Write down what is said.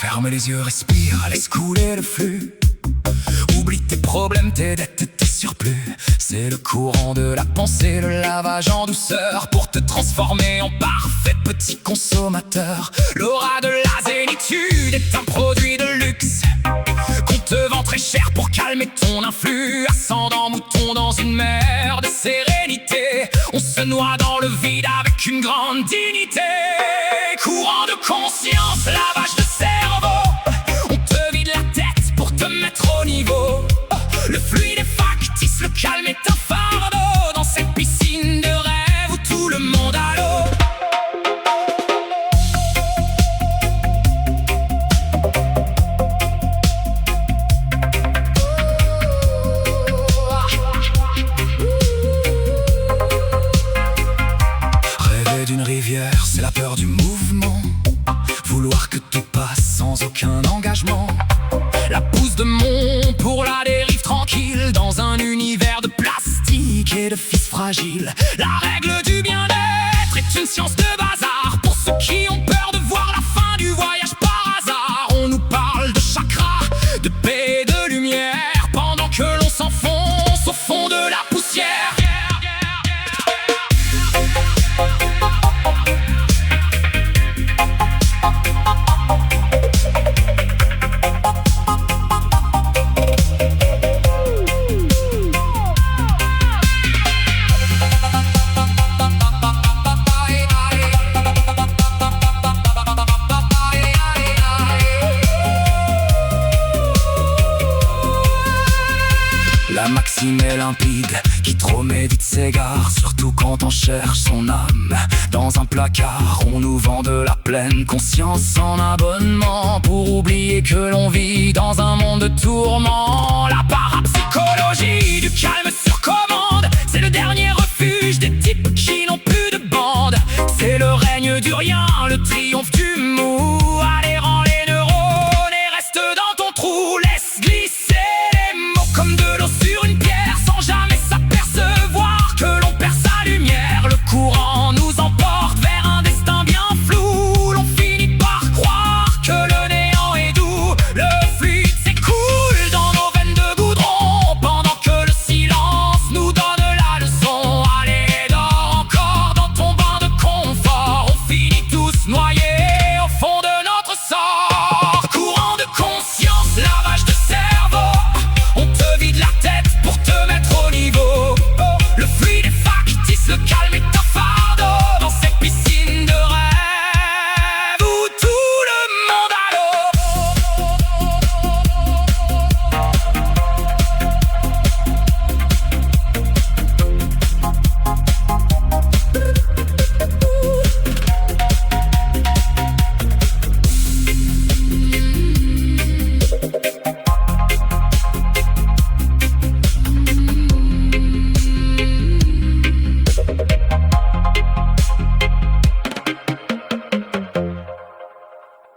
Ferme les yeux, respire, laisse couler le flux. Oublie tes problèmes, tes dettes, tes surplus. C'est le courant de la pensée, le lavage en douceur pour te transformer en parfait petit consommateur. L'aura de la zénitude est un produit de luxe qu'on te vend très cher pour calmer ton influx. Ascendant mouton dans une mer de sérénité, on se noie dans le vide avec une grande dignité. Courant de conscience, lavage de cerveau, on te vide la tête pour te mettre au niveau. Le fluide est factice, le calme est un fardeau dans cette piscine de rêve où tout le monde a l'eau. Rêver d'une rivière, c'est la peur du mouvement. Vouloir que tout passe sans aucun engagement. La pousse de mon pour la dérive tranquille dans un univers de plastique et de fils fragiles. La règle du bien-être est une science de bazar pour ceux qui ont peur de voir la fin du voyage par hasard. On nous parle de chakra, de paix et de lumière pendant que l'on s'enfonce au fond de la poussière. La maxime est limpide, qui trop médite s'égare, surtout quand on cherche son âme dans un placard. On nous vend de la pleine conscience en abonnement pour oublier que l'on vit dans un monde de tourments. La